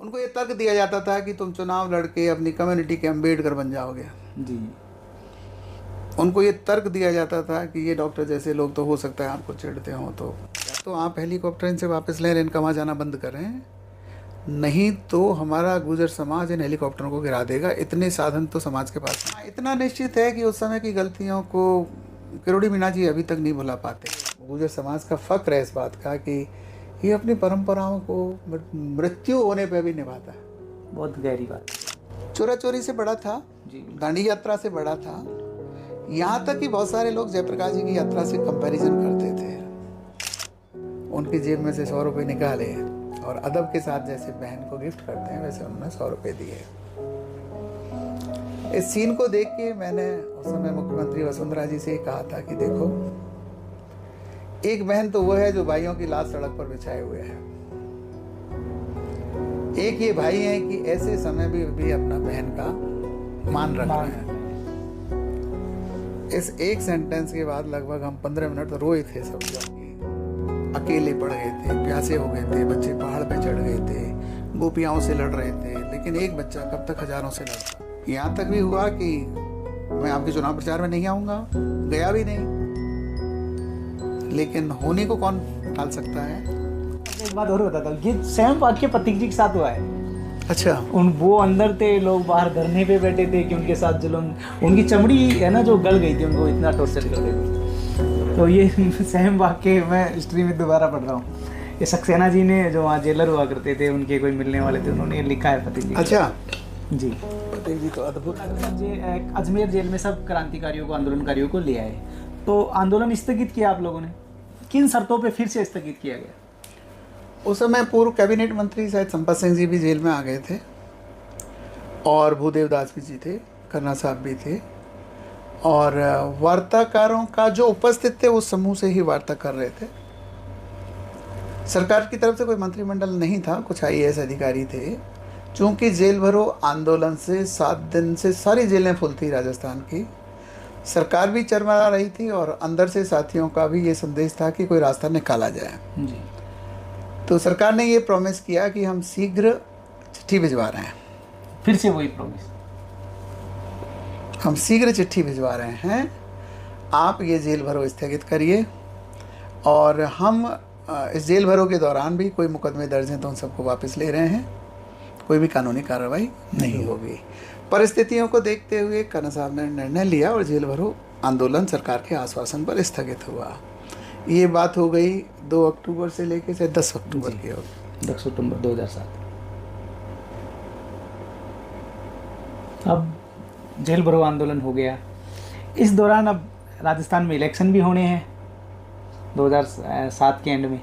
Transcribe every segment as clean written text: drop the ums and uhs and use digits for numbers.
उनको ये तर्क दिया जाता था कि तुम चुनाव लड़के अपनी कम्युनिटी के अम्बेडकर बन जाओगे। जी। उनको ये तर्क दिया जाता था कि ये डॉक्टर जैसे लोग तो हो सकता है आपको चिढ़ते हों, तो आप हेलीकॉप्टर इनसे वापस लें, इनका वहाँ जाना बंद करें, नहीं तो हमारा गुर्जर समाज इन हेलीकॉप्टरों को गिरा देगा। इतने साधन तो समाज के पास हैं। इतना निश्चित है कि उस समय की गलतियों को किरोड़ी मीणा जी अभी तक नहीं भुला पाते। गुर्जर समाज का फ़ख्र है इस बात का कि ये अपनी परंपराओं को मृत्यु होने पर भी निभाता है। बहुत गहरी बात। चोरा चोरी से बड़ा था जी। दांडी यात्रा से बड़ा था। यहाँ तक कि बहुत सारे लोग जयप्रकाश जी की यात्रा से कंपैरिजन करते थे। उनकी जेब में से 100 रुपये निकाले और अदब के साथ जैसे बहन को गिफ्ट करते हैं वैसे उन्होंने 100 रुपये दिए। इस सीन को देख के मैंने उस समय मुख्यमंत्री वसुंधरा जी से कहा था कि देखो, एक बहन तो वो है जो भाइयों की लाश सड़क पर बिछाए हुए है, एक ये भाई है कि ऐसे समय भी अपना बहन का मान रख रहे हैं। इस एक सेंटेंस के बाद लगभग हम 15 मिनट तो रोए थे सब लोग। अकेले पड़ गए थे, प्यासे हो गए थे, बच्चे पहाड़ पे चढ़ गए थे, गोपियाओं से लड़ रहे थे, लेकिन एक बच्चा कब तक हजारों से लड़ता। यहाँ तक भी हुआ कि मैं आपके चुनाव प्रचार में नहीं आऊंगा, गया भी नहीं, लेकिन होने को कौन टाल सकता है। एक बात और बताता हूँ, ये सेम वाक्य प्रतीक जी के साथ हुआ है। अच्छा। वो अंदर थे, लोग बाहर धरने पे बैठे थे कि उनके साथ जुल्म, उनकी चमड़ी है ना जो गल गई थी, उनको इतना टॉर्चर कर रहे थे। तो ये सेम वाक्य मैं हिस्ट्री में दोबारा पढ़ रहा हूँ। ये सक्सेना जी ने जो वहाँ जेलर हुआ करते थे, उनके कोई मिलने वाले थे, उन्होंने ये लिखा है प्रतीक जी। अच्छा जी। प्रतीक जी तो अद्भुत। अजमेर जेल में सब क्रांतिकारियों को, आंदोलनकारियों को ले आए, तो आंदोलन स्थगित किया आप लोगों ने, किन शर्तों पे फिर से स्थगित किया गया? उस समय पूर्व कैबिनेट मंत्री शायद संपत सिंह जी भी जेल में आ गए थे और भूदेव दास जी थे, खन्ना साहब भी थे, और वार्ताकारों का जो उपस्थित थे उस समूह से ही वार्ता कर रहे थे। सरकार की तरफ से कोई मंत्रिमंडल नहीं था, कुछ IAS अधिकारी थे। चूंकि जेल भरो आंदोलन से 7 दिन से सारी जेलें फुल थी राजस्थान की, सरकार भी चरमरा रही थी और अंदर से साथियों का भी ये संदेश था कि कोई रास्ता निकाला जाए। जी। तो सरकार ने ये प्रॉमिस किया कि हम शीघ्र चिट्ठी भिजवा रहे हैं। फिर से वही प्रॉमिस, हम शीघ्र चिट्ठी भिजवा रहे हैं, आप ये जेल भरो स्थगित करिए, और हम इस जेल भरो के दौरान भी कोई मुकदमे दर्ज हैं तो उन सबको वापस ले रहे हैं, कोई भी कानूनी कार्रवाई नहीं होगी। परिस्थितियों को देखते हुए खन्ना साहब ने निर्णय लिया और जेल भरो आंदोलन सरकार के आश्वासन पर स्थगित हुआ। ये बात हो गई 2 अक्टूबर से लेकर से 10 अक्टूबर की हो गई। 10 अक्टूबर 2007। अब जेल भरो आंदोलन हो गया। इस दौरान अब राजस्थान में इलेक्शन भी होने हैं 2007 के एंड में,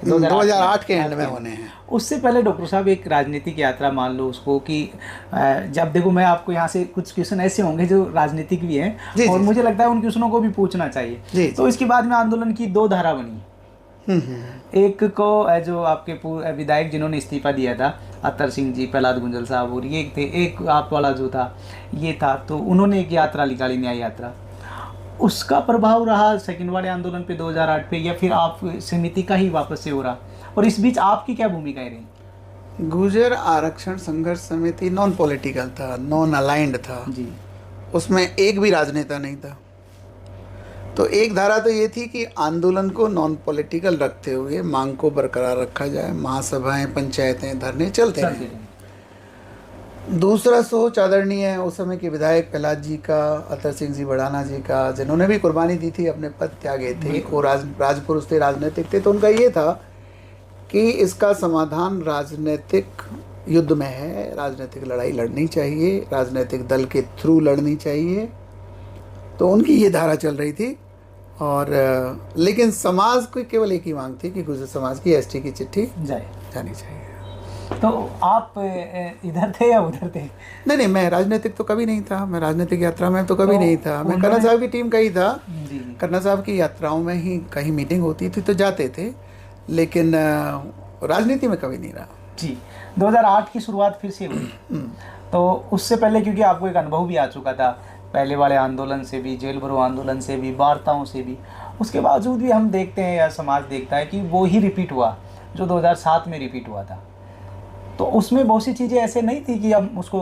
2008 के एंड में होने हैं। उससे पहले डॉक्टर साहब एक राजनीतिक यात्रा मान लो उसको कि जब देखो, मैं आपको यहाँ से कुछ क्वेश्चन ऐसे होंगे जो राजनीतिक भी हैं और मुझे लगता है उन क्वेश्चनों को भी पूछना चाहिए। तो इसके बाद में आंदोलन की 2 धारा बनी। एक को जो आपके विधायक जिन्होंने इस्तीफा दिया था, अतर सिंह जी, प्रहलाद गुंजल साहब, और ये थे, एक आप वाला जो था ये था, तो उन्होंने एक यात्रा निकाली, न्याय यात्रा। उसका प्रभाव रहा सेकंड वाले आंदोलन पे 2008 पे, या फिर आप समिति का ही वापस से हो रहा, और इस बीच आपकी क्या भूमिका रही? गुर्जर आरक्षण संघर्ष समिति नॉन पॉलिटिकल था, नॉन अलाइंड था जी। उसमें एक भी राजनेता नहीं था। तो एक धारा तो ये थी कि आंदोलन को नॉन पॉलिटिकल रखते हुए मांग को बरकरार रखा जाए, महासभाएं, पंचायतें, धरने चलते रहें। दूसरा सोच आदरणीय है उस समय के विधायक प्रहलाद जी का, अतर सिंह जी बड़ाना जी का, जिन्होंने भी कुर्बानी दी थी, अपने पद त्यागे थे, वो राजपुरुष थे, राजनीतिक थे। तो उनका ये था कि इसका समाधान राजनीतिक युद्ध में है, राजनीतिक लड़ाई लड़नी चाहिए, राजनीतिक दल के थ्रू लड़नी चाहिए। तो उनकी ये धारा चल रही थी। और लेकिन समाज को केवल एक ही मांग थी कि गुर्जर समाज की ST की चिट्ठी जानी चाहिए। तो आप इधर थे या उधर थे? नहीं, मैं राजनीतिक तो कभी नहीं था, मैं राजनीतिक यात्रा में तो कभी नहीं था। मैं खन्ना साहब की टीम का ही था। खन्ना साहब की यात्राओं में ही कहीं मीटिंग होती थी तो जाते थे, लेकिन राजनीति में कभी नहीं रहा। जी। 2008 की शुरुआत फिर से हुई। तो उससे पहले क्योंकि आपको एक अनुभव भी आ चुका था, पहले वाले आंदोलन से भी, जेल भरो आंदोलन से भी, वार्ताओं से भी, उसके बावजूद भी हम देखते हैं या समाज देखता है कि वो ही रिपीट हुआ जो 2007 में रिपीट हुआ था। तो उसमें बहुत सी चीज़ें ऐसे नहीं थी कि हम उसको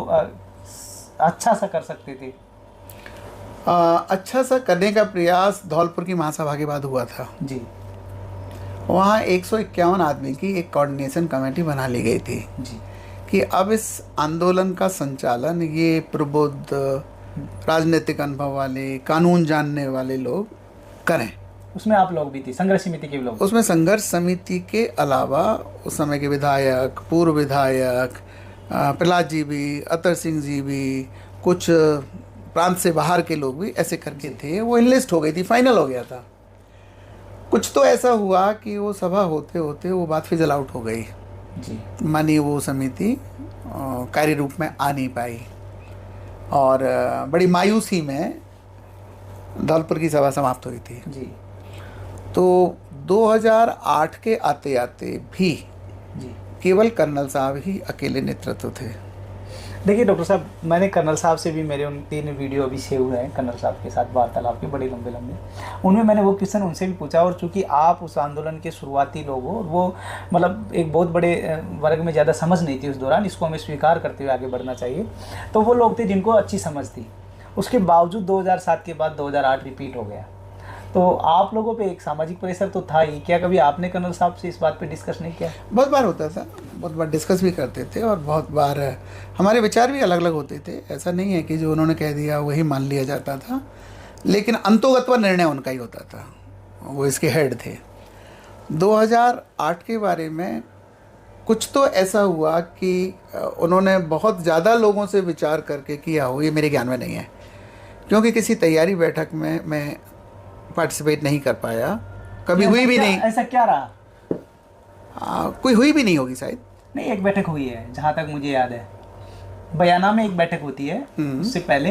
अच्छा सा कर सकते थे? अच्छा सा करने का प्रयास धौलपुर की महासभा के बाद हुआ था जी। वहाँ 151 आदमी की एक कोऑर्डिनेशन कमेटी बना ली गई थी जी। कि अब इस आंदोलन का संचालन ये प्रबुद्ध, राजनीतिक अनुभव वाले, कानून जानने वाले लोग करें। उसमें आप लोग भी थे, संघर्ष समिति के लोग? उसमें संघर्ष समिति के अलावा उस समय के विधायक, पूर्व विधायक, प्रहलाद जी भी, अतर सिंह जी भी, कुछ प्रांत से बाहर के लोग भी ऐसे करके थे। वो इनलिस्ट हो गई थी, फाइनल हो गया था। कुछ तो ऐसा हुआ कि वो सभा होते होते वो बात फिजल आउट हो गई जी। मानी वो समिति कार्य रूप में आ नहीं पाई और बड़ी मायूसी में धौलपुर की सभा समाप्त हुई थी जी। तो 2008 के आते आते भी जी केवल कर्नल साहब ही अकेले नेतृत्व थे। देखिए डॉक्टर साहब, मैंने कर्नल साहब से भी मेरे उन 3 वीडियो अभी सेव हुए हैं कर्नल साहब के साथ वार्तालाप के, बड़े लंबे लंबे। उनमें मैंने वो क्वेश्चन उनसे भी पूछा, और चूंकि आप उस आंदोलन के शुरुआती लोग हो, वो मतलब एक बहुत बड़े वर्ग में ज़्यादा समझ नहीं थी उस दौरान, इसको हमें स्वीकार करते हुए आगे बढ़ना चाहिए। तो वो लोग थे जिनको अच्छी समझ थी। उसके बावजूद 2007 के बाद 2008 रिपीट हो गया। तो आप लोगों पे एक सामाजिक प्रेशर तो था ही। क्या कभी आपने कर्नल साहब से इस बात पे डिस्कस नहीं किया? बहुत बार होता था, बहुत बार डिस्कस भी करते थे और बहुत बार हमारे विचार भी अलग अलग होते थे। ऐसा नहीं है कि जो उन्होंने कह दिया वही मान लिया जाता था, लेकिन अंतोगत्वा निर्णय उनका ही होता था, वो इसके हेड थे। 2008 के बारे में कुछ तो ऐसा हुआ कि उन्होंने बहुत ज़्यादा लोगों से विचार करके किया हो, ये मेरे ज्ञान में नहीं है, क्योंकि किसी तैयारी बैठक में मैं पार्टिसिपेट नहीं कर पाया, कभी हुई भी नहीं। ऐसा क्या रहा? कोई हुई भी नहीं होगी शायद। नहीं, एक बैठक हुई है जहाँ तक मुझे याद है, बयाना में एक बैठक होती है, उससे पहले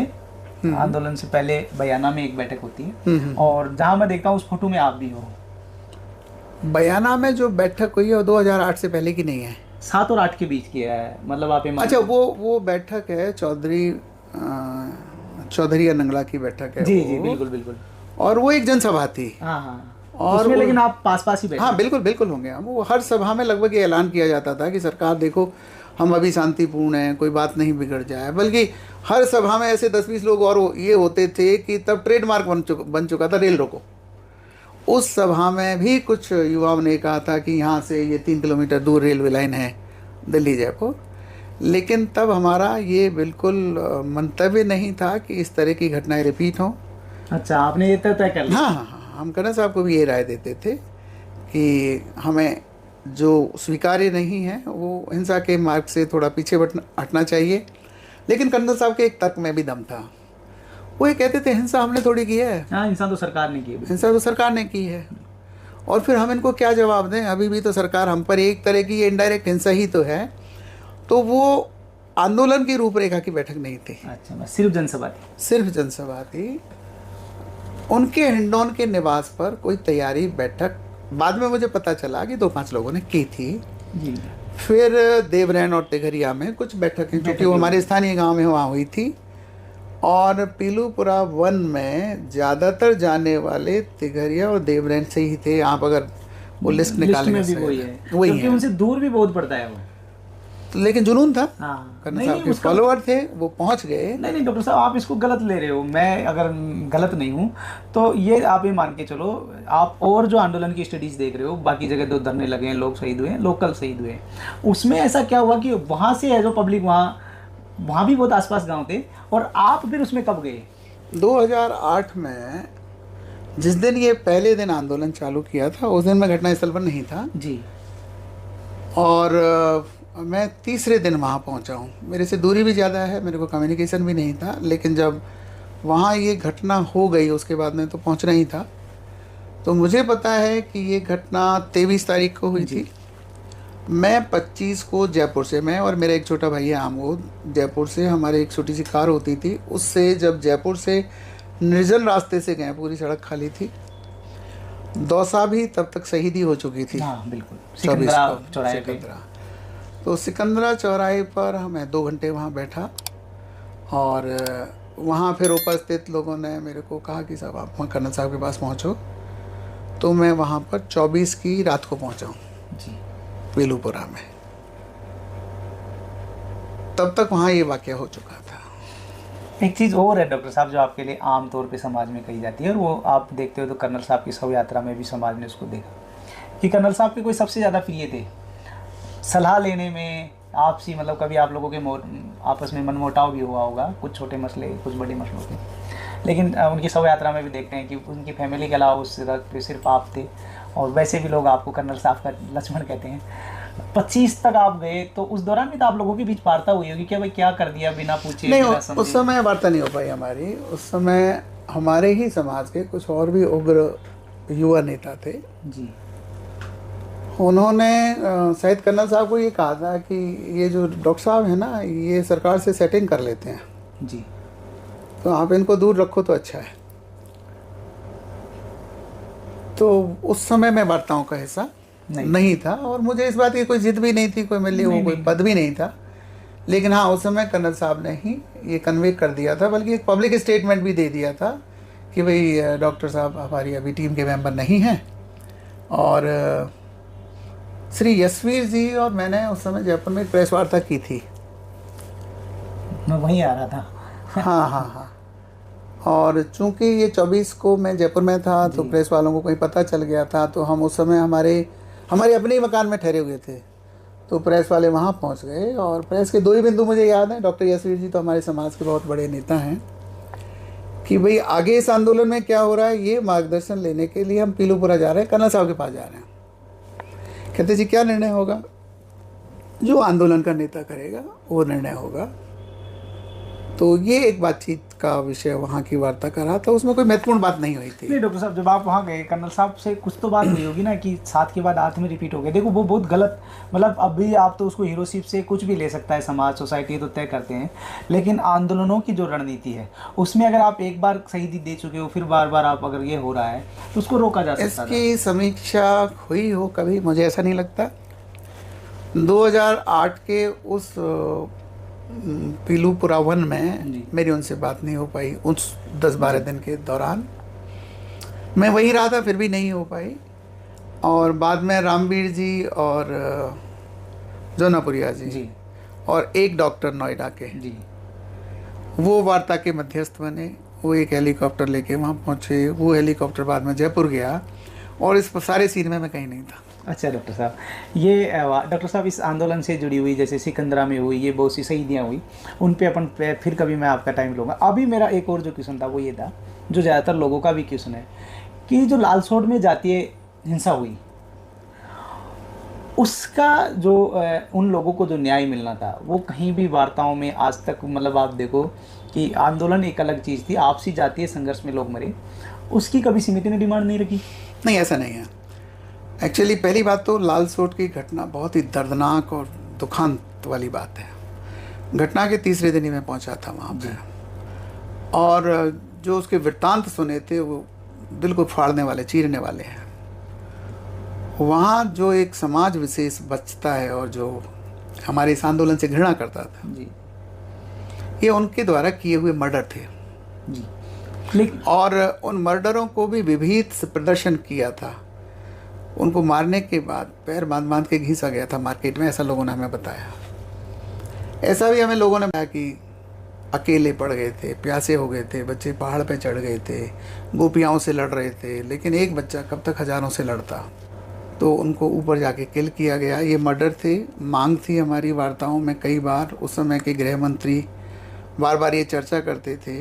आंदोलन से पहले बयाना में एक बैठक होती है, और जहाँ मैं देखता हूँ उस फोटो में आप भी हो। बयाना में जो बैठक हुई है वो 2008 से पहले की नहीं है, 7 और 8 के बीच की है, मतलब आप अच्छा वो बैठक है चौधरी या नंगला की बैठक है। जी जी बिल्कुल बिल्कुल। और वो एक जनसभा थी। हाँ और उसमें लेकिन आप पास ही बैठे? हाँ बिल्कुल बिल्कुल होंगे हम। वो हर सभा में लगभग ये ऐलान किया जाता था कि सरकार देखो हम अभी शांतिपूर्ण हैं, कोई बात नहीं बिगड़ जाए, बल्कि हर सभा में ऐसे 10-20 लोग और ये होते थे कि तब ट्रेडमार्क बन चुका था रेल रोको। उस सभा में भी कुछ युवाओं ने कहा था कि यहाँ से ये 3 किलोमीटर दूर रेलवे लाइन है दिल्ली जयपुर, लेकिन तब हमारा ये बिल्कुल मंतव्य नहीं था कि इस तरह की घटनाएं रिपीट हों। अच्छा, आपने ये तय कर लिया? हाँ, हम कर्नल साहब को भी ये राय देते थे कि हमें जो स्वीकार्य नहीं है वो हिंसा के मार्ग से थोड़ा पीछे हटना चाहिए। लेकिन कर्नल साहब के एक तर्क में भी दम था। वो ये कहते थे हिंसा हमने थोड़ी की है। हाँ, हिंसा तो सरकार ने की है। हिंसा तो सरकार ने की है, और फिर हम इनको क्या जवाब दें? अभी भी तो सरकार हम पर एक तरह की इनडायरेक्ट हिंसा ही तो है। तो वो आंदोलन की रूपरेखा की बैठक नहीं थी। अच्छा, सिर्फ जनसभा थी? सिर्फ जनसभा थी। उनके हिंडौन के निवास पर कोई तैयारी बैठक बाद में मुझे पता चला कि 2-5 लोगों ने की थी जी। फिर देवरैन और तिघरिया में कुछ बैठकें, क्योंकि वो हमारे स्थानीय गांव में वहाँ हुई थी, और पीलूपुरा 1 में ज़्यादातर जाने वाले तिघरिया और देवरैन से ही थे। आप अगर वो लिस्ट निकालेंगे वही है, उनसे दूर भी बहुत पड़ता है वो, लेकिन जुनून था। हाँ, कर्नल साहब के फॉलोअर थे, वो पहुंच गए। नहीं डॉक्टर साहब, आप इसको गलत ले रहे हो। मैं अगर गलत नहीं हूँ तो ये आप ये मान के चलो, आप और जो आंदोलन की स्टडीज़ देख रहे हो, बाकी जगह 2 धरने लगे हैं, लोग शहीद हुए हैं, लोकल शहीद हुए हैं, उसमें ऐसा क्या हुआ कि वहाँ से है जो पब्लिक, वहाँ भी बहुत आसपास गाँव थे, और आप फिर उसमें कब गए? 2008 में जिस दिन ये पहले दिन आंदोलन चालू किया था उस दिन मैं घटनास्थल पर नहीं था जी, और मैं तीसरे दिन वहाँ पहुँचा हूँ। मेरे से दूरी भी ज़्यादा है, मेरे को कम्युनिकेशन भी नहीं था, लेकिन जब वहाँ ये घटना हो गई उसके बाद में तो पहुँचना ही था। तो मुझे पता है कि ये घटना 23 तारीख को हुई थी। मैं 25 को जयपुर से, मैं और मेरा एक छोटा भाई है आमोद, जयपुर से हमारे एक छोटी सी कार होती थी, उससे जब जयपुर से निर्जन रास्ते से गए, पूरी सड़क खाली थी। दौसा भी तब तक शहीदी हो चुकी थी। हाँ बिल्कुल, सिकंदरा। तो सिकंदरा चौराहे पर मैं 2 घंटे वहाँ बैठा, और वहाँ फिर उपस्थित लोगों ने मेरे को कहा कि साहब आप वहाँ कर्नल साहब के पास पहुँचो। तो मैं वहाँ पर 24 की रात को पहुँचा हूँ जी, पीलूपुरा में। तब तक वहाँ ये वाक़या हो चुका था। एक चीज़ और है डॉक्टर साहब जो आपके लिए आम तौर पे समाज में कही जाती है, और वो आप देखते हो तो कर्नल साहब की शव यात्रा में भी समाज ने उसको देखा कि कर्नल साहब के कोई सबसे ज़्यादा प्रिय थे सलाह लेने में आपसी, मतलब कभी आप लोगों के आपस में मनमुटाव भी हुआ होगा, कुछ छोटे मसले कुछ बड़े मसलों के, लेकिन उनकी शव यात्रा में भी देखते हैं कि उनकी फैमिली के अलावा उस रथ पे सिर्फ आप थे, और वैसे भी लोग आपको कर्नल साहब का लक्ष्मण कहते हैं। 25 तक आप गए तो उस दौरान भी तो आप लोगों के बीच वार्ता हुई होगी कि भाई क्या कर दिया बिना पूछे? नहीं, उस समय वार्ता नहीं हो पाई हमारी। उस समय हमारे ही समाज के कुछ और भी उग्र युवा नेता थे जी, उन्होंने शायद कर्नल साहब को ये कहा था कि ये जो डॉक्टर साहब हैं ना, ये सरकार से सेटिंग कर लेते हैं जी, तो आप इनको दूर रखो तो अच्छा है। तो उस समय मैं वार्ताओं का हिस्सा नहीं था, और मुझे इस बात की कोई जिद भी नहीं थी, कोई मेरे लिए वो कोई पद भी नहीं था। लेकिन हाँ, उस समय कर्नल साहब ने ही ये कन्वे कर दिया था, बल्कि एक पब्लिक स्टेटमेंट भी दे दिया था कि भाई डॉक्टर साहब हमारी अभी टीम के मेंबर नहीं हैं। और श्री यशवीर जी और मैंने उस समय जयपुर में एक प्रेस वार्ता की थी। मैं वहीं आ रहा था। हाँ हाँ हाँ। और चूंकि ये 24 को मैं जयपुर में था तो प्रेस वालों को कहीं पता चल गया था, तो हम उस समय हमारे अपने ही मकान में ठहरे हुए थे, तो प्रेस वाले वहाँ पहुँच गए। और प्रेस के 2 ही बिंदु मुझे याद हैं। डॉक्टर यशवीर जी तो हमारे समाज के बहुत बड़े नेता हैं, कि भाई आगे इस आंदोलन में क्या हो रहा है ये मार्गदर्शन लेने के लिए हम पीलूपुरा जा रहे हैं, कर्नल साहब के पास जा रहे हैं। कहते जी क्या निर्णय होगा? जो आंदोलन का नेता करेगा वो निर्णय होगा। तो ये एक बातचीत का विषय वहाँ की वार्ता का रहा था, उसमें कोई महत्वपूर्ण बात नहीं हुई थी। नहीं डॉक्टर साहब, जब आप वहाँ गए कर्नल साहब से कुछ तो बात हुई होगी ना कि 7 के बाद 8 में रिपीट हो गया। देखो वो बहुत गलत, मतलब अभी आप तो उसको हीरोशिप से कुछ भी ले सकता है, समाज सोसाइटी तो तय करते हैं, लेकिन आंदोलनों की जो रणनीति है उसमें अगर आप एक बार शहीदी दे चुके हो, फिर बार बार आप अगर ये हो रहा है तो उसको रोका जा सकता है। इसकी समीक्षा हुई हो कभी? मुझे ऐसा नहीं लगता। 2008 के उस पीलूपुरा 1 में मेरी उनसे बात नहीं हो पाई। उस 10-12 दिन के दौरान मैं वहीं रहा था, फिर भी नहीं हो पाई। और बाद में रामवीर जी और जौनापुरिया जी और एक डॉक्टर नोएडा के जी, वो वार्ता के मध्यस्थ बने। वो एक हेलीकॉप्टर लेके वहाँ पहुँचे, वो हेलीकॉप्टर बाद में जयपुर गया, और इस सारे सीन में मैं कहीं नहीं था। अच्छा डॉक्टर साहब, ये डॉक्टर साहब इस आंदोलन से जुड़ी हुई जैसे सिकंदरा में हुई, ये बहुत सी शहीदियाँ हुई, उन पे अपन फिर कभी मैं आपका टाइम लूँगा। अभी मेरा एक और जो क्वेश्चन था वो ये था, जो ज़्यादातर लोगों का भी क्वेश्चन है, कि जो लालसोट में जातीय हिंसा हुई उसका जो उन लोगों को जो न्याय मिलना था वो कहीं भी वार्ताओं में आज तक, मतलब आप देखो कि आंदोलन एक अलग चीज़ थी, आपसी जातीय संघर्ष में लोग मरे, उसकी कभी समिति ने डिमांड नहीं रखी? नहीं, ऐसा नहीं है। एक्चुअली पहली बात तो लालसोट की घटना बहुत ही दर्दनाक और दुखांत वाली बात है। घटना के 3रे दिन ही मैं पहुंचा था वहाँ पे, और जो उसके वृत्तांत सुने थे वो दिल को फाड़ने वाले, चीरने वाले हैं। वहाँ जो एक समाज विशेष बचता है और जो हमारे इस आंदोलन से घृणा करता था जी, ये उनके द्वारा किए हुए मर्डर थे जी। लेकिन और उन मर्डरों को भी विभीत से प्रदर्शन किया था। उनको मारने के बाद पैर बांध के घिसा गया था मार्केट में, ऐसा लोगों ने हमें बताया। ऐसा भी हमें लोगों ने बताया कि अकेले पड़ गए थे, प्यासे हो गए थे, बच्चे पहाड़ पे चढ़ गए थे, गोपियाओं से लड़ रहे थे, लेकिन एक बच्चा कब तक हजारों से लड़ता, तो उनको ऊपर जाके किल किया गया। ये मर्डर थे। मांग थी हमारी वार्ताओं में कई बार, उस समय के गृह मंत्री बार बार ये चर्चा करते थे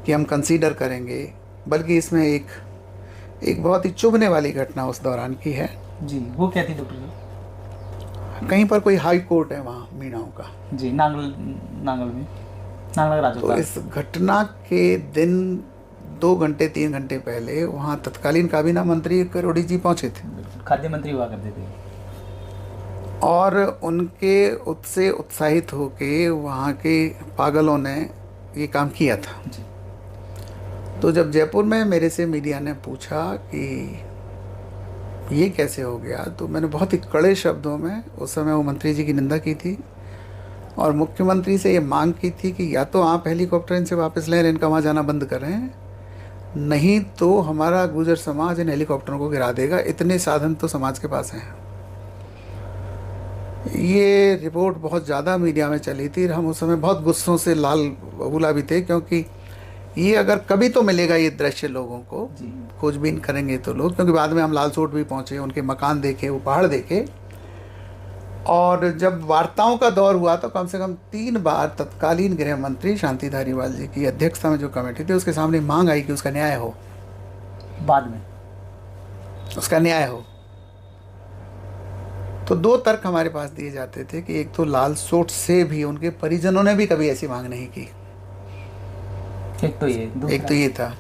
कि हम कंसीडर करेंगे। बल्कि इसमें एक बहुत ही चुभने वाली घटना उस दौरान की है जी। वो क्या थी डॉक्टर साहब? कहीं पर कोई हाई कोर्ट है वहाँ मीणाओं का जी, नांगल में, नांगल। तो इस घटना के दिन 2 घंटे 3 घंटे पहले वहाँ तत्कालीन काबीना मंत्री करोड़ी जी पहुँचे थे, खाद्य मंत्री हुआ करते थे, और उनके उससे उत्साहित होके वहाँ के पागलों ने ये काम किया था जी। तो जब जयपुर में मेरे से मीडिया ने पूछा कि ये कैसे हो गया, तो मैंने बहुत ही कड़े शब्दों में उस समय वो मंत्री जी की निंदा की थी, और मुख्यमंत्री से ये मांग की थी कि या तो आप हेलीकॉप्टर इनसे वापस लें, इनका वहाँ जाना बंद करें, नहीं तो हमारा गुर्जर समाज इन हेलीकॉप्टरों को गिरा देगा। इतने साधन तो समाज के पास हैं। ये रिपोर्ट बहुत ज़्यादा मीडिया में चली थी, हम उस समय बहुत गुस्सों से लाल बबूला भी थे, क्योंकि ये अगर कभी तो मिलेगा ये दृश्य लोगों को, खोजबीन करेंगे तो लोग, क्योंकि बाद में हम लालसोट भी पहुँचे, उनके मकान देखे, वो पहाड़ देखे। और जब वार्ताओं का दौर हुआ तो कम से कम 3 बार तत्कालीन गृह मंत्री शांति धारीवाल जी की अध्यक्षता में जो कमेटी थी उसके सामने मांग आई कि उसका न्याय हो, बाद में उसका न्याय हो। तो 2 तर्क हमारे पास दिए जाते थे कि एक तो लालसोट से भी उनके परिजनों ने भी कभी ऐसी मांग नहीं की, एक तो ये था।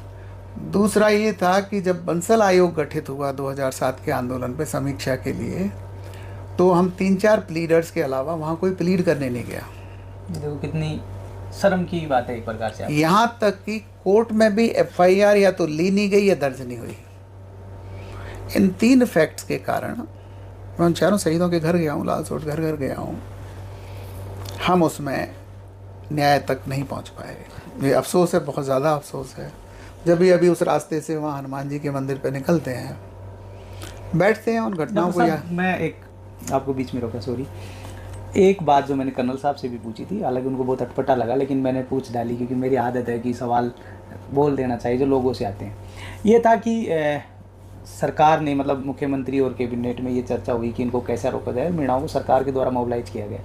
दूसरा ये था कि जब बंसल आयोग गठित हुआ 2007 के आंदोलन पे समीक्षा के लिए, तो हम 3-4 प्लीडर्स के अलावा वहाँ कोई प्लीड करने नहीं गया। देखो कितनी शर्म की बात है एक प्रकार से। यहाँ तक कि कोर्ट में भी FIR या तो ली नहीं गई या दर्ज नहीं हुई। इन 3 फैक्ट्स के कारण मैं उन 4 शहीदों के घर गया हूँ, लालसोट घर घर गया हूँ, हम उसमें न्याय तक नहीं पहुँच पाए। ये अफसोस है, बहुत ज़्यादा अफसोस है। जब भी अभी उस रास्ते से वहाँ हनुमान जी के मंदिर पे निकलते हैं, बैठते हैं उन घटनाओं को। मैं एक आपको बीच में रोका, सॉरी, एक बात जो मैंने कर्नल साहब से भी पूछी थी, हालांकि उनको बहुत अटपटा लगा, लेकिन मैंने पूछ डाली क्योंकि मेरी आदत है कि सवाल बोल देना चाहिए जो लोगों से आते हैं। ये था कि सरकार ने, मतलब मुख्यमंत्री और कैबिनेट में ये चर्चा हुई कि इनको कैसे रोका जाए, मीणाओं को सरकार के द्वारा मोबिलाइज किया गया।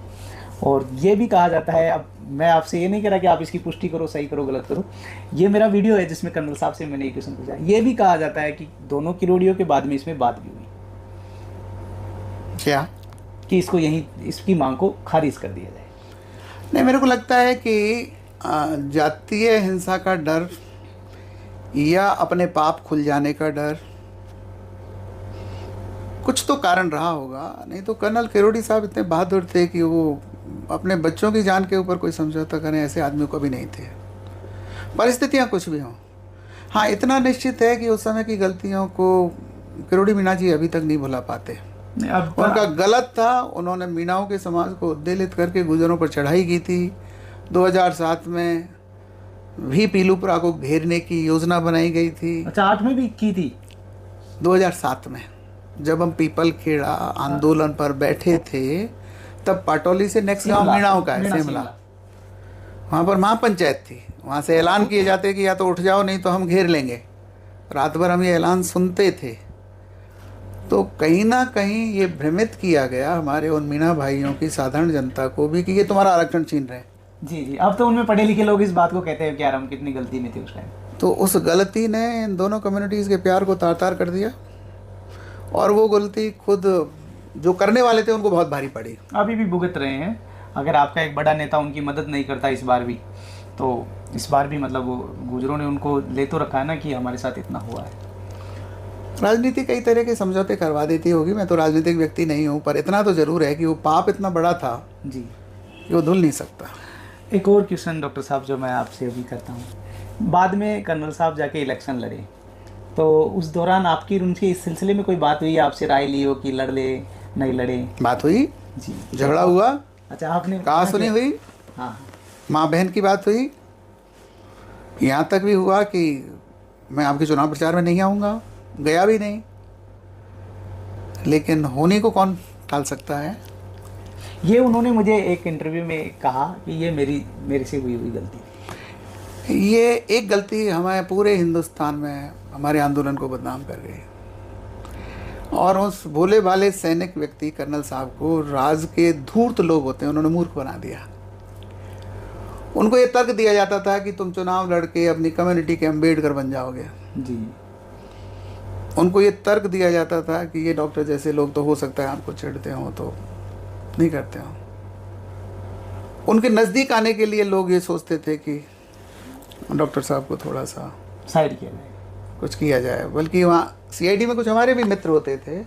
और ये भी कहा जाता है, अब मैं आपसे ये नहीं कह रहा कि आप इसकी पुष्टि करो, सही करो, गलत करो, ये मेरा वीडियो है जिसमें कर्नल साहब से मैंने एक क्वेश्चन पूछा। ये भी कहा जाता है कि दोनों किरोड़ियों के बाद में इसमें बात भी हुई, क्या कि इसको यहीं इसकी मांग को खारिज कर दिया जाए। नहीं, मेरे को लगता है कि जातीय हिंसा का डर या अपने पाप खुल जाने का डर, कुछ तो कारण रहा होगा। नहीं तो कर्नल किरोड़ी साहब इतने बहादुर थे कि वो अपने बच्चों की जान के ऊपर कोई समझौता करें, ऐसे आदमी कभी नहीं थे, परिस्थितियां कुछ भी हों। हाँ, इतना निश्चित है कि उस समय की गलतियों को किरोड़ी मीणा जी अभी तक नहीं भुला पाते। उनका गलत था, उन्होंने मीणाओं के समाज को उद्वेलित करके गुजरों पर चढ़ाई की थी। 2007 में भी पीलूपुरा को घेरने की योजना बनाई गई थी। अच्छा, 8 में भी की थी? 2007 में जब हम पीपल खेड़ा आंदोलन पर बैठे थे, तब पाटौली से नेक्स्ट गांव मीणाओं का है, शिमला, वहाँ पर महापंचायत थी। वहाँ से ऐलान किए जाते कि या तो उठ जाओ नहीं तो हम घेर लेंगे। रात भर हम ये ऐलान सुनते थे। तो कहीं ना कहीं ये भ्रमित किया गया हमारे उन मीणा भाइयों की, साधारण जनता को भी, कि ये तुम्हारा आरक्षण छीन रहे हैं। जी जी, अब तो उनमें पढ़े लिखे लोग इस बात को कहते हैं कि यार हम कितनी गलती में थे उस टाइम। तो उस गलती ने इन दोनों कम्युनिटीज़ के प्यार को तार तार कर दिया, और वो गलती खुद जो करने वाले थे उनको बहुत भारी पड़ी। अभी भी भुगत रहे हैं। अगर आपका एक बड़ा नेता उनकी मदद नहीं करता इस बार भी, तो इस बार भी मतलब वो गुजरों ने उनको ले तो रखा है ना कि हमारे साथ इतना हुआ है। राजनीति कई तरह के समझौते करवा देती होगी, मैं तो राजनीतिक व्यक्ति नहीं हूँ, पर इतना तो ज़रूर है कि वो पाप इतना बड़ा था जी कि वो धुल नहीं सकता। एक और क्वेश्चन डॉक्टर साहब जो मैं आपसे अभी करता हूँ, बाद में कर्नल साहब जाके इलेक्शन लड़े, तो उस दौरान आपकी उनके इस सिलसिले में कोई बात हुई, आपसे राय ली हो कि लड़ ले नहीं लड़े? बात हुई जी, झगड़ा हुआ। अच्छा, आपने कहा सुनी हुई? हाँ, माँ बहन की बात हुई। यहाँ तक भी हुआ कि मैं आपके चुनाव प्रचार में नहीं आऊँगा, गया भी नहीं, लेकिन होने को कौन टाल सकता है। ये उन्होंने मुझे एक इंटरव्यू में कहा कि ये मेरे से हुई गलती। ये एक गलती हमारे पूरे हिंदुस्तान में हमारे आंदोलन को बदनाम कर गई, और उस भोले भाले सैनिक व्यक्ति कर्नल साहब को राज के धूर्त लोग होते हैं, उन्होंने मूर्ख बना दिया। उनको ये तर्क दिया जाता था कि तुम चुनाव लड़के अपनी कम्युनिटी के अम्बेडकर बन जाओगे जी। उनको ये तर्क दिया जाता था कि ये डॉक्टर जैसे लोग तो हो सकता है आपको चिढ़ते हो तो नहीं करते हो। उनके नज़दीक आने के लिए लोग ये सोचते थे कि डॉक्टर साहब को थोड़ा सा साइड किया जाए, कुछ किया जाए। बल्कि वहाँ CID में कुछ हमारे भी मित्र होते थे,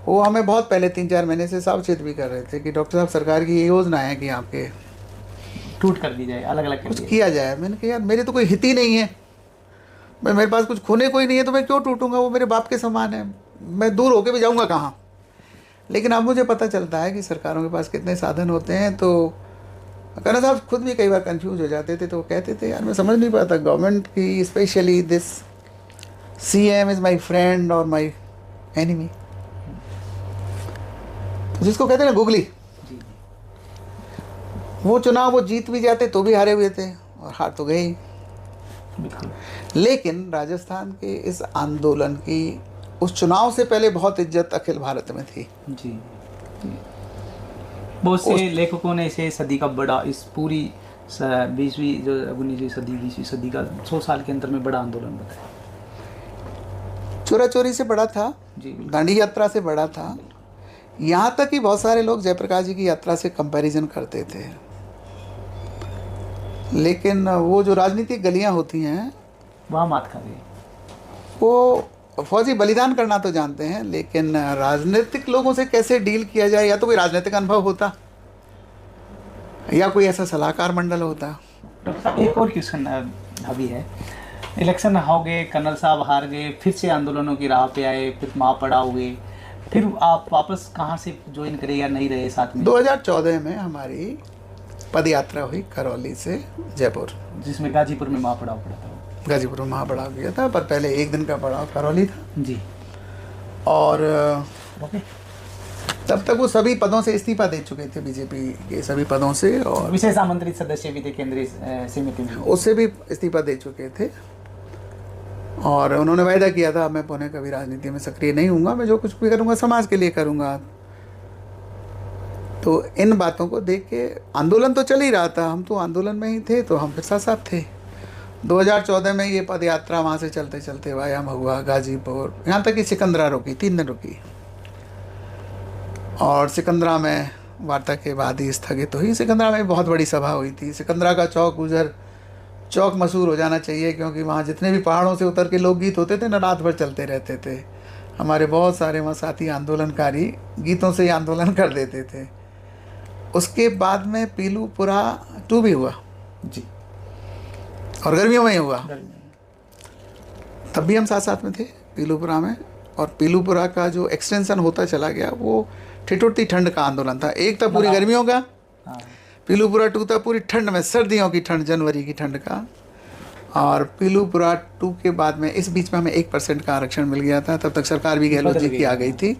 वो हमें बहुत पहले 3-4 महीने से सावचेत भी कर रहे थे कि डॉक्टर साहब सरकार की ये योजना है कि आपके टूट कर दी जाए, अलग अलग कुछ किया जाए। मैंने कहा यार मेरे तो कोई हित ही नहीं है, मेरे पास कुछ खोने कोई नहीं है, तो मैं क्यों टूटूंगा, वो मेरे बाप के समान है, मैं दूर होके भी जाऊंगा कहाँ। लेकिन अब मुझे पता चलता है कि सरकारों के पास कितने साधन होते हैं। तो कर्नल साहब खुद भी कई बार कंफ्यूज हो जाते थे, तो वो कहते थे यार मैं समझ नहीं पाता गवर्नमेंट की, specially this CM is my friend और माई एनिमी, जिसको कहते हैं ना गुगली, वो चुनाव वो जीत भी जाते तो भी हारे हुए थे और हार तो गए ही। लेकिन राजस्थान के इस आंदोलन की उस चुनाव से पहले बहुत इज्जत अखिल भारत में थी जी। बहुत से लेखकों ने इसे सदी का बड़ा, इस पूरी 20वीं जो 19वीं सदी 20वीं सदी का 100 साल के अंतर में बड़ा आंदोलन बताया। चोरा चोरी से बड़ा था जी, दांडी यात्रा से बड़ा था, यहाँ तक कि बहुत सारे लोग जयप्रकाश जी की यात्रा से कंपैरिजन करते थे। लेकिन वो जो राजनीतिक गलियाँ होती हैं वहाँ मात खा गई। वो फौजी बलिदान करना तो जानते हैं, लेकिन राजनीतिक लोगों से कैसे डील किया जाए, या तो कोई राजनीतिक अनुभव होता या कोई ऐसा सलाहकार मंडल होता। एक और क्वेश्चन अभी है, इलेक्शन हो गए, कर्नल साहब हार गए, फिर से आंदोलनों की राह पे आए, फिर महापड़ा हुए, फिर आप वापस कहाँ से ज्वाइन करे या नहीं रहे साथ में? 2014 में हमारी पद यात्रा हुई करौली से जयपुर, जिसमें गाजीपुर में महापड़ाव पड़ा था। गाजीपुर में महापड़ाव किया था, पर पहले एक दिन का पड़ाव करौली था जी। और तब तक वो सभी पदों से इस्तीफा दे चुके थे, बीजेपी के सभी पदों से, और विशेष आमंत्रित सदस्य भी थे केंद्रीय समिति में, उससे भी इस्तीफा दे चुके थे। और उन्होंने वायदा किया था मैं पुनः कभी राजनीति में सक्रिय नहीं हूँगा, मैं जो कुछ भी करूँगा समाज के लिए करूँगा। तो इन बातों को देख के आंदोलन तो चल ही रहा था, हम तो आंदोलन में ही थे, तो हम फिर साथ साथ थे। 2014 में ये पद यात्रा वहाँ से चलते चलते वाया महुआ, गाजीपुर, यहाँ तक कि सिकंदरा रुकी, 3 दिन रुकी, और सिकंदरा में वार्ता के बाद ही स्थगित हुई। सिकंदरा में बहुत बड़ी सभा हुई थी। सिकंदरा का चौक गुजर चौक मशहूर हो जाना चाहिए, क्योंकि वहाँ जितने भी पहाड़ों से उतर के लोकगीत होते थे ना, रात भर चलते रहते थे। हमारे बहुत सारे वहाँ साथी आंदोलनकारी गीतों से ही आंदोलन कर देते थे। उसके बाद में पीलूपुरा 2 भी हुआ जी, और गर्मियों में ही हुआ, तब भी हम साथ साथ में थे पीलूपुरा में। और पीलूपुरा का जो एक्सटेंशन होता चला गया वो ठिठुरती ठंड का आंदोलन था। एक था पूरी गर्मियों का, पीलूपुरा 2 था पूरी ठंड में, सर्दियों की ठंड, जनवरी की ठंड का। और पीलूपुरा 2 के बाद में इस बीच में हमें 1% का आरक्षण मिल गया था। तब तक सरकार भी गहलोत जी की आ गई थी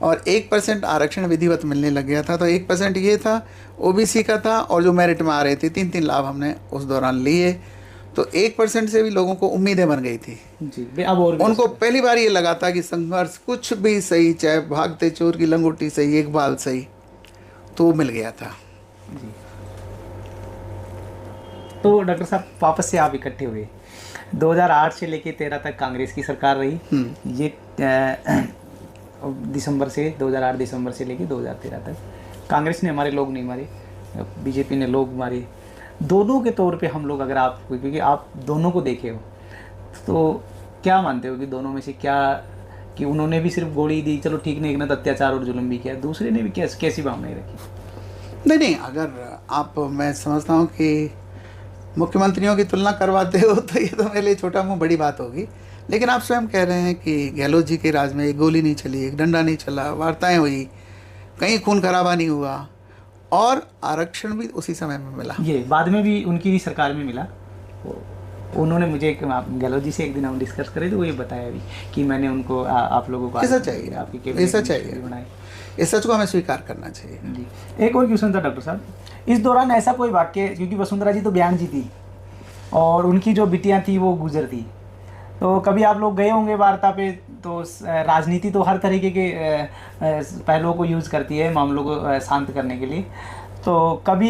और 1% आरक्षण विधिवत मिलने लग गया था। तो 1% ये था, ओबीसी का था, और जो मेरिट में आ रहे थे 3-3 लाभ हमने उस दौरान लिए। तो 1% से भी लोगों को उम्मीदें बन गई थी जी। अब और उनको पहली बार ये लगा था कि संघर्ष कुछ भी सही, चाहे भागते चोर की लंगोटी सही, एक बाल सही, तो मिल गया था जी। तो डॉक्टर साहब वापस से आप इकट्ठे हुए, 2008 से लेके 13 तक कांग्रेस की सरकार रही। ये दिसंबर से 2008 दिसंबर से लेके 2013 तक कांग्रेस ने हमारे लोग नहीं मारे, बीजेपी ने लोग मारे। दोनों के तौर पे हम लोग, अगर आप, क्योंकि आप दोनों को देखे हो, तो क्या मानते हो कि दोनों में से क्या, कि उन्होंने भी सिर्फ गोली दी, चलो ठीक नहीं, एक ने तो अत्याचार और जुल्म भी किया, दूसरे ने भी कैसी भावनाएं रखी? नहीं, अगर आप, मैं समझता हूँ कि मुख्यमंत्रियों की तुलना करवाते हो तो ये तो मेरे लिए छोटा मुँह बड़ी बात होगी। लेकिन आप स्वयं कह रहे हैं कि गहलोत जी के राज में एक गोली नहीं चली, एक डंडा नहीं चला, वार्ताएं हुई, कहीं खून खराबा नहीं हुआ, और आरक्षण भी उसी समय में मिला। ये बाद में भी उनकी भी सरकार में मिला। उन्होंने मुझे, गहलोत जी से एक दिन हम डिस्कस करें तो वो ये बताया भी कि मैंने उनको आप लोगों को ऐसा चाहिए, आपकी ऐसा चाहिए बनाए, इस सच को हमें स्वीकार करना चाहिए जी। एक और क्वेश्चन था डॉक्टर साहब, इस दौरान ऐसा कोई वाक्य, क्योंकि वसुंधरा जी तो बयान जी थी और उनकी जो बिटियां थी वो गुजर थी, तो कभी आप लोग गए होंगे वार्ता पे, तो राजनीति तो हर तरीके के पहलुओं को यूज़ करती है मामलों को शांत करने के लिए। तो कभी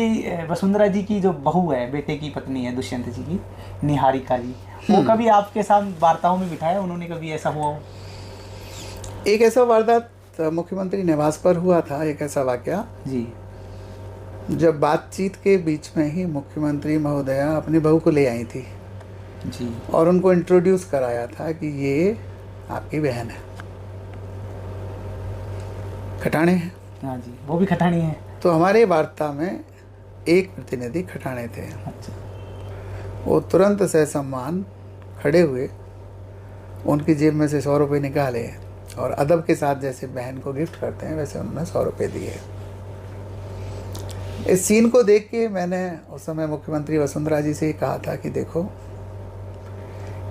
वसुंधरा जी की जो बहू है, बेटे की पत्नी है दुष्यंत जी की, निहारिका जी, वो कभी आपके साथ वार्ताओं में बिठाया, उन्होंने कभी ऐसा हुआ हो? एक ऐसा वारदात मुख्यमंत्री निवास पर हुआ था, एक ऐसा वाकया जी, जब बातचीत के बीच में ही मुख्यमंत्री महोदया अपनी बहू को ले आई थी जी, और उनको इंट्रोड्यूस कराया था कि ये आपकी बहन है, खटाणे हैं। हाँ जी, वो भी खटाणी है। तो हमारे वार्ता में एक प्रतिनिधि खटाणे थे। अच्छा। वो तुरंत सहसम्मान खड़े हुए, उनकी जेब में से 100 रुपये निकाले और अदब के साथ जैसे बहन को गिफ्ट करते हैं वैसे उन्होंने 100 रुपये दिए। इस सीन को देख के मैंने उस समय मुख्यमंत्री वसुंधरा जी से कहा था कि देखो,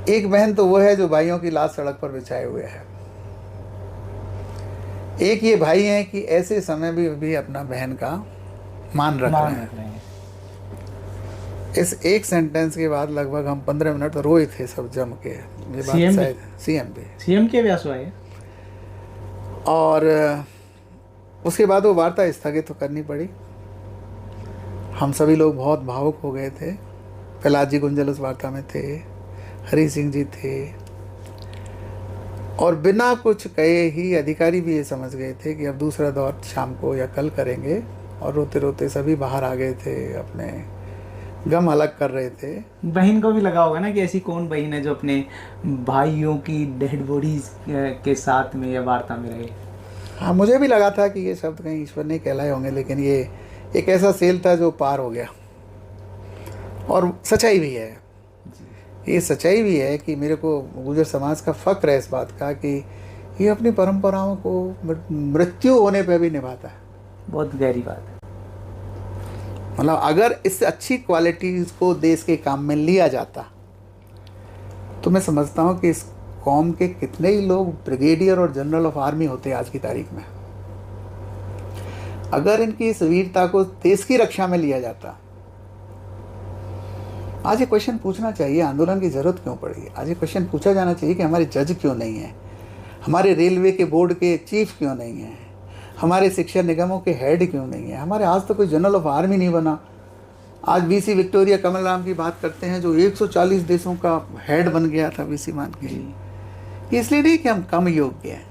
एक बहन तो वो है जो भाइयों की लाश सड़क पर बिछाए हुए है, एक ये भाई हैं कि ऐसे समय भी अपना बहन का मान रख रहे हैं। इस एक सेंटेंस के बाद लगभग हम 15 मिनट तो रोए थे सब जम के। ये बात शायद सीएम के व्यास हुआ है। और उसके बाद वो वार्ता स्थगित तो करनी पड़ी। हम सभी लोग बहुत भावुक हो गए थे। प्रहलाद जी गुंजल उस वार्ता में थे, हरि सिंह जी थे, और बिना कुछ कहे ही अधिकारी भी ये समझ गए थे कि अब दूसरा दौर शाम को या कल करेंगे। और रोते रोते सभी बाहर आ गए थे, अपने गम अलग कर रहे थे। बहन को भी लगा होगा ना कि ऐसी कौन बहन है जो अपने भाइयों की डेड बॉडीज के साथ में या वार्ता में रहे। हाँ, मुझे भी लगा था कि ये शब्द कहीं ईश्वर ने कहलाए होंगे, लेकिन ये एक ऐसा सेल था जो पार हो गया। और सच्चाई भी है, ये सच्चाई भी है कि मेरे को गुर्जर समाज का फ़क्र है इस बात का कि ये अपनी परंपराओं को मृत्यु होने पे भी निभाता है। बहुत गहरी बात है। मतलब अगर इससे अच्छी क्वालिटीज़ को देश के काम में लिया जाता तो मैं समझता हूँ कि इस कौम के कितने ही लोग ब्रिगेडियर और जनरल ऑफ आर्मी होते हैं आज की तारीख में। अगर इनकी इस वीरता को देश की रक्षा में लिया जाता। आज ये क्वेश्चन पूछना चाहिए, आंदोलन की जरूरत क्यों पड़ी। आज ये क्वेश्चन पूछा जाना चाहिए कि हमारे जज क्यों नहीं है, हमारे रेलवे के बोर्ड के चीफ क्यों नहीं है, हमारे शिक्षा निगमों के हेड क्यों नहीं है। हमारे आज तो कोई जनरल ऑफ आर्मी नहीं बना। आज बीसी विक्टोरिया कमल राम की बात करते हैं जो 140 देशों का हेड बन गया था बीसी मान के। इसलिए नहीं कि हम कम योग्य हैं,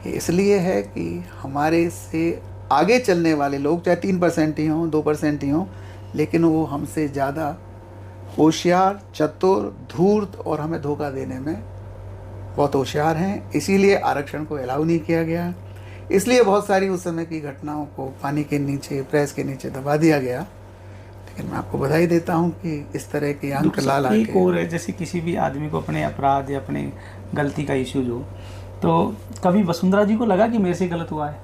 इसलिए है कि हमारे से आगे चलने वाले लोग चाहे 3% ही हों, 2% ही हों, लेकिन वो हमसे ज़्यादा होशियार, चतुर, धूर्त और हमें धोखा देने में बहुत होशियार हैं। इसीलिए आरक्षण को अलाउ नहीं किया गया। इसलिए बहुत सारी उस समय की घटनाओं को पानी के नीचे, प्रेस के नीचे दबा दिया गया। लेकिन मैं आपको बधाई देता हूं कि इस तरह के अंक ला ला के और है, जैसे किसी भी आदमी को अपने अपराध या अपने गलती का इश्यूज हो, तो कभी वसुंधरा जी को लगा कि मेरे से गलत हुआ है,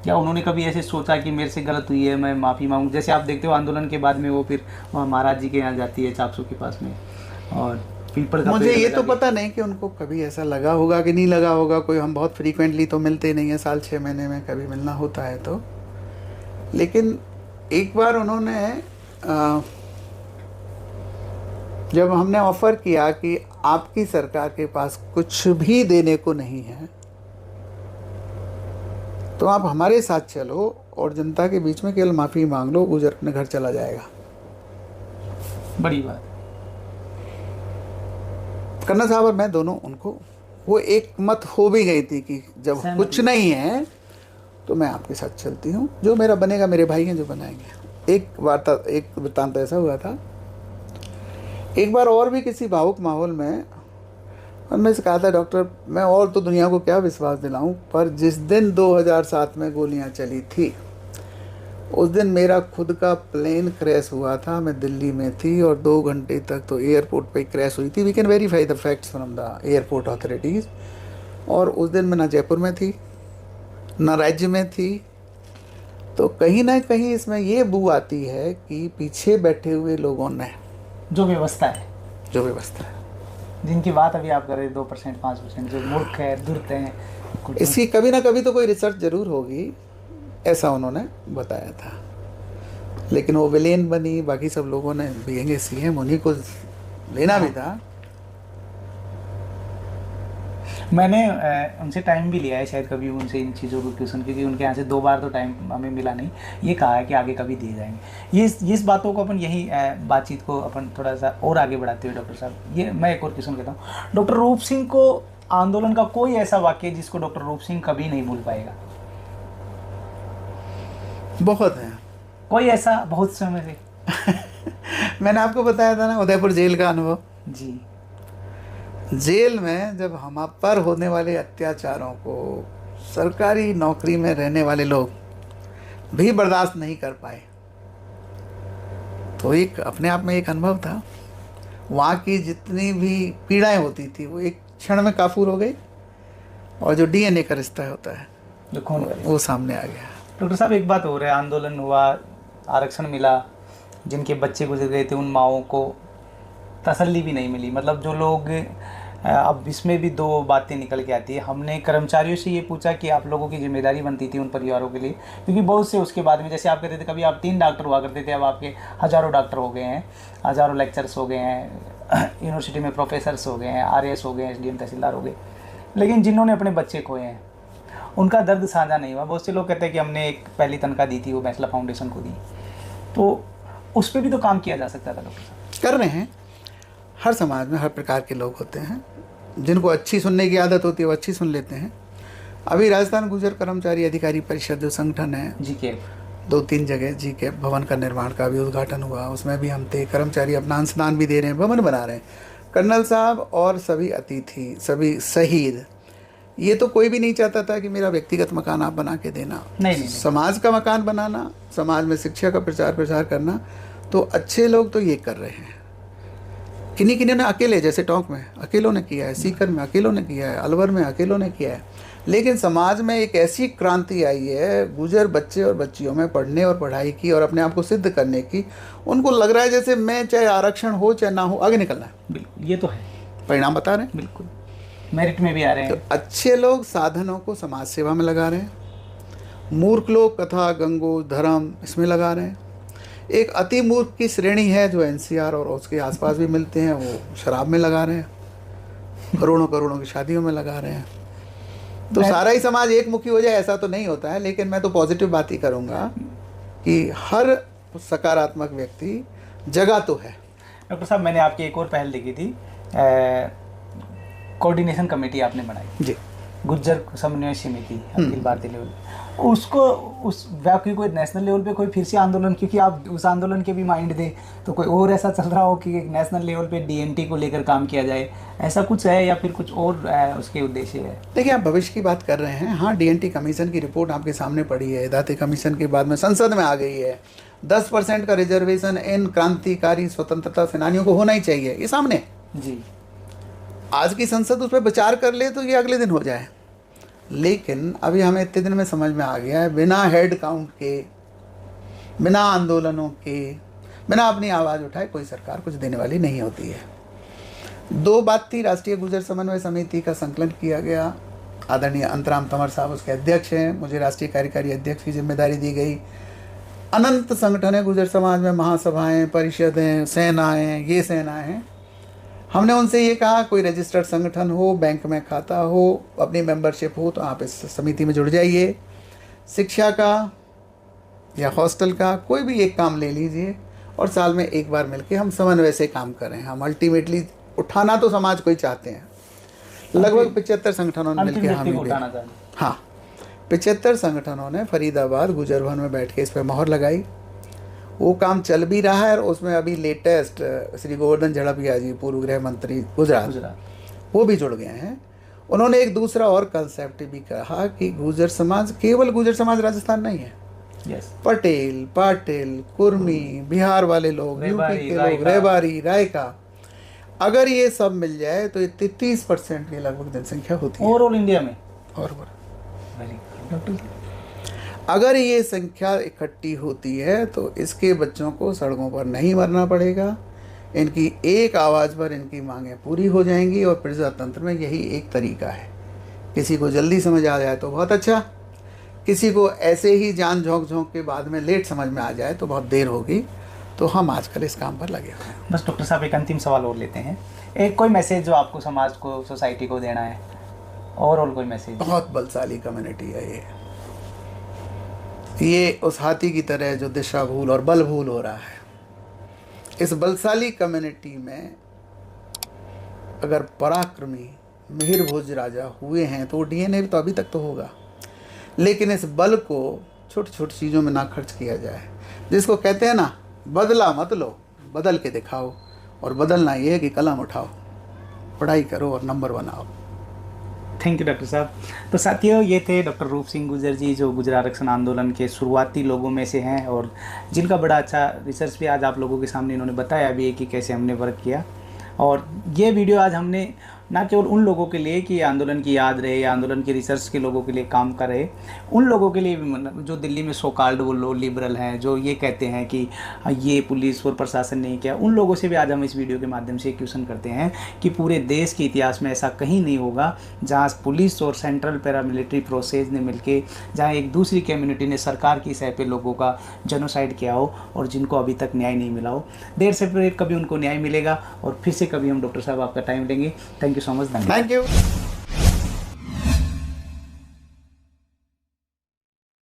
या उन्होंने कभी ऐसे सोचा कि मेरे से गलत हुई है, मैं माफ़ी मांगूं। जैसे आप देखते हो आंदोलन के बाद में वो फिर वहाँ महाराज जी के यहाँ जाती है, चापसू के पास में, और पीपल का मुझे ये तो पता नहीं कि उनको कभी ऐसा लगा होगा कि नहीं लगा होगा। कोई हम बहुत फ्रीक्वेंटली तो मिलते नहीं है, साल 6 महीने में कभी मिलना होता है तो। लेकिन एक बार उन्होंने जब हमने ऑफर किया कि आपकी सरकार के पास कुछ भी देने को नहीं है तो आप हमारे साथ चलो और जनता के बीच में केवल माफ़ी मांग लो, गुजर अपने घर चला जाएगा। बड़ी बात। कन्ना साहब और मैं दोनों, उनको वो एक मत हो भी गई थी कि जब कुछ नहीं है तो मैं आपके साथ चलती हूँ, जो मेरा बनेगा मेरे भाई हैं जो बनाएंगे। एक वार्ता, एक वृत्तांत ऐसा हुआ था। एक बार और भी किसी भावुक माहौल में उन्होंने से कहा था, डॉक्टर मैं और तो दुनिया को क्या विश्वास दिलाऊं, पर जिस दिन 2007 में गोलियां चली थी उस दिन मेरा खुद का प्लेन क्रैश हुआ था। मैं दिल्ली में थी और 2 घंटे तक तो एयरपोर्ट पे क्रैश हुई थी। We can verify the facts from the airport authorities. और उस दिन मैं ना जयपुर में थी ना राज्य में थी। तो कहीं ना कहीं इसमें ये बू आती है कि पीछे बैठे हुए लोगों ने जो व्यवस्था है, जिनकी बात अभी आप कर रहे 2%, 5% जो मूर्ख है, धूर्त हैं, इसकी कभी ना कभी तो कोई रिसर्च जरूर होगी, ऐसा उन्होंने बताया था। लेकिन वो विलेन बनी, बाकी सब लोगों ने बीएंगे सीएम, उन्हीं को लेना भी था। मैंने उनसे टाइम भी लिया है, शायद कभी उनसे इन चीज़ों को क्वेश्चन, क्योंकि उनके यहाँ से 2 बार तो टाइम हमें मिला नहीं। ये कहा है कि आगे कभी दिए जाएंगे। ये इस बातों को अपन यही बातचीत को अपन थोड़ा सा और आगे बढ़ाते हुए डॉक्टर साहब, ये मैं एक और क्वेश्चन कहता हूँ। डॉक्टर रूप सिंह को आंदोलन का कोई ऐसा वाक्य जिसको डॉक्टर रूप सिंह कभी नहीं भूल पाएगा? बहुत है, कोई ऐसा बहुत समय से मैंने आपको बताया था ना उदयपुर जेल का अनुभव जी। जेल में जब हम पर होने वाले अत्याचारों को सरकारी नौकरी में रहने वाले लोग भी बर्दाश्त नहीं कर पाए, तो एक अपने आप में एक अनुभव था। वहाँ की जितनी भी पीड़ाएं होती थी वो एक क्षण में काफूर हो गई, और जो डीएनए का रिश्ता होता है वो सामने आ गया। डॉक्टर साहब एक बात हो रहा है, आंदोलन हुआ, आरक्षण मिला, जिनके बच्चे गुजर गए थे उन माओं को तसल्ली भी नहीं मिली। मतलब जो लोग अब इसमें भी दो बातें निकल के आती है। हमने कर्मचारियों से ये पूछा कि आप लोगों की जिम्मेदारी बनती थी उन परिवारों के लिए, क्योंकि बहुत से उसके बाद में जैसे आप कहते थे कभी आप 3 डॉक्टर हुआ करते थे, अब आपके हज़ारों डॉक्टर हो गए हैं, हज़ारों लेक्चर्स हो गए हैं, यूनिवर्सिटी में प्रोफेसर्स हो गए हैं, RS हो गए, SDM तहसीलदार हो गए, लेकिन जिन्होंने अपने बच्चे खोए हैं उनका दर्द साझा नहीं हुआ। बहुत से लोग कहते हैं कि हमने एक पहली तनख्वाह दी थी, वो बैचलर फाउंडेशन को दी, तो उस पर भी तो काम किया जा सकता था। डॉक्टर साहब कर रहे हैं। हर समाज में हर प्रकार के लोग होते हैं, जिनको अच्छी सुनने की आदत होती है वो अच्छी सुन लेते हैं। अभी राजस्थान गुर्जर कर्मचारी अधिकारी परिषद जो संगठन है, GK 2-3 जगह GK भवन का निर्माण का भी उद्घाटन हुआ, उसमें भी हम थे। कर्मचारी अपना अंशदान भी दे रहे हैं, भवन बना रहे हैं। कर्नल साहब और सभी अतिथि, सभी शहीद, ये तो कोई भी नहीं चाहता था कि मेरा व्यक्तिगत मकान आप बना के देना। नहीं। समाज का मकान बनाना, समाज में शिक्षा का प्रचार करना, तो अच्छे लोग तो ये कर रहे हैं। किन्हीं ने अकेले, जैसे टोंक में अकेलों ने किया है, सीकर में अकेलों ने किया है, अलवर में अकेलों ने किया है। लेकिन समाज में एक ऐसी क्रांति आई है गुजर बच्चे और बच्चियों में पढ़ने और पढ़ाई की और अपने आप को सिद्ध करने की। उनको लग रहा है जैसे मैं चाहे आरक्षण हो चाहे ना हो, आगे निकलना है। बिल्कुल, ये तो है, परिणाम बता रहे हैं। बिल्कुल मेरिट में भी आ रहे हैं। तो अच्छे लोग साधनों को समाज सेवा में लगा रहे हैं, मूर्ख लोग कथा गंगो धर्म इसमें लगा रहे हैं। एक अति मूर्ख की श्रेणी है जो NCR और उसके आसपास भी मिलते हैं, वो शराब में लगा रहे हैं, करोड़ों की शादियों में लगा रहे हैं। तो सारा ही समाज एक मुखी हो जाए ऐसा तो नहीं होता है, लेकिन मैं तो पॉजिटिव बात ही करूँगा कि हर सकारात्मक व्यक्ति जगह तो है। डॉक्टर साहब, मैंने आपकी एक और पहल देखी थी, कोऑर्डिनेशन कमेटी आपने बनाई जी, गुर्जर समन्वय समिति अखिल भारतीय लेवल, उसको उस व्यापी कोई नेशनल लेवल पे कोई फिर से आंदोलन, क्योंकि आप उस आंदोलन के भी माइंड थे, तो कोई और ऐसा चल रहा हो कि एक नेशनल लेवल पे DNT को लेकर काम किया जाए, ऐसा कुछ है या फिर कुछ और उसके उद्देश्य है? देखिए, आप भविष्य की बात कर रहे हैं। हाँ, DNT कमीशन की रिपोर्ट आपके सामने पड़ी है, दाते कमीशन के बाद में संसद में आ गई है। 10% का रिजर्वेशन इन क्रांतिकारी स्वतंत्रता सेनानियों को होना ही चाहिए, ये सामने जी। आज की संसद उस पर विचार कर ले तो ये अगले दिन हो जाए। लेकिन अभी हमें इतने दिन में समझ में आ गया है, बिना हेड काउंट के, बिना आंदोलनों के, बिना अपनी आवाज़ उठाए कोई सरकार कुछ देने वाली नहीं होती है। 2 बात थी। राष्ट्रीय गुर्जर समन्वय समिति का संकलन किया गया, आदरणीय अंतराम तंवर साहब उसके अध्यक्ष हैं, मुझे राष्ट्रीय कार्यकारी अध्यक्ष की जिम्मेदारी दी गई। अनंत संगठन है गुर्जर समाज में, महासभाएं, परिषदें, सेनाएं, ये सेनाएं हैं। हमने उनसे ये कहा कोई रजिस्टर्ड संगठन हो, बैंक में खाता हो, अपनी मेंबरशिप हो, तो आप इस समिति में जुड़ जाइए। शिक्षा का या हॉस्टल का कोई भी एक काम ले लीजिए और साल में एक बार मिलके हम समन्वय से काम करें। हम अल्टीमेटली उठाना तो समाज को ही चाहते हैं। लगभग 75 संगठनों ने मिलकर हमें, हाँ 75 संगठनों ने फरीदाबाद गुर्जर भवन में बैठ के इस पर मोहर लगाई। वो काम चल भी रहा है और उसमें अभी लेटेस्ट श्री गोवर्धन झड़पिया जी, पूर्व गृह मंत्री गुजरात, वो भी जुड़ गए हैं। उन्होंने एक दूसरा और कंसेप्ट भी कहा कि गुर्जर समाज, केवल गुर्जर समाज राजस्थान नहीं है, पटेल, पाटिल, कुर्मी, बिहार वाले लोग, यूपी के लोग, रेवाड़ी, रायका, अगर ये सब मिल जाए तो 33% की लगभग जनसंख्या होती है ओवरऑल इंडिया में। और अगर ये संख्या इकट्ठी होती है तो इसके बच्चों को सड़कों पर नहीं मरना पड़ेगा, इनकी एक आवाज़ पर इनकी मांगें पूरी हो जाएंगी। और प्रजातंत्र में यही एक तरीका है। किसी को जल्दी समझ आ जाए तो बहुत अच्छा, किसी को ऐसे ही जान झोंक के बाद में लेट समझ में आ जाए तो बहुत देर होगी। तो हम आजकल इस काम पर लगे हुए हैं। बस डॉक्टर साहब, एक अंतिम सवाल और लेते हैं। एक कोई मैसेज जो आपको समाज को, सोसाइटी को देना है, ओवरऑल कोई मैसेज? बहुत बलशाली कम्युनिटी है ये उस हाथी की तरह जो दिशा भूल और बल भूल हो रहा है। इस बलशाली कम्युनिटी में अगर पराक्रमी मिहिर भोज राजा हुए हैं तो DNA भी तो अभी तक तो होगा, लेकिन इस बल को छोटी छोटी चीज़ों में ना खर्च किया जाए। जिसको कहते हैं ना, बदला मत लो, बदल के दिखाओ। और बदलना ये है कि कलम उठाओ, पढ़ाई करो और नंबर बनाओ। थैंक यू डॉक्टर साहब। तो साथियों, ये थे डॉक्टर रूप सिंह गुर्जर जी, जो गुर्जर आरक्षण आंदोलन के शुरुआती लोगों में से हैं और जिनका बड़ा अच्छा रिसर्च भी आज आप लोगों के सामने इन्होंने बताया भी है कि कैसे हमने वर्क किया। और ये वीडियो आज हमने ना केवल उन लोगों के लिए कि आंदोलन की याद रहे या आंदोलन की रिसर्च के लोगों के लिए काम करे, उन लोगों के लिए भी, मतलब जो दिल्ली में सो कॉल्ड वो लोग लिबरल हैं, जो ये कहते हैं कि ये पुलिस और प्रशासन नहीं किया, उन लोगों से भी आज हम इस वीडियो के माध्यम से क्वेश्चन करते हैं कि पूरे देश के इतिहास में ऐसा कहीं नहीं होगा जहाँ पुलिस और सेंट्रल पैरामिलिट्री फोर्सेज ने मिलकर, जहाँ एक दूसरी कम्युनिटी ने सरकार की सह पे लोगों का जेनोसाइड किया हो और जिनको अभी तक न्याय नहीं मिला हो। देर से फिर कभी उनको न्याय मिलेगा और फिर से कभी हम डॉक्टर साहब आपका टाइम लेंगे। Thank you so much. Thank you.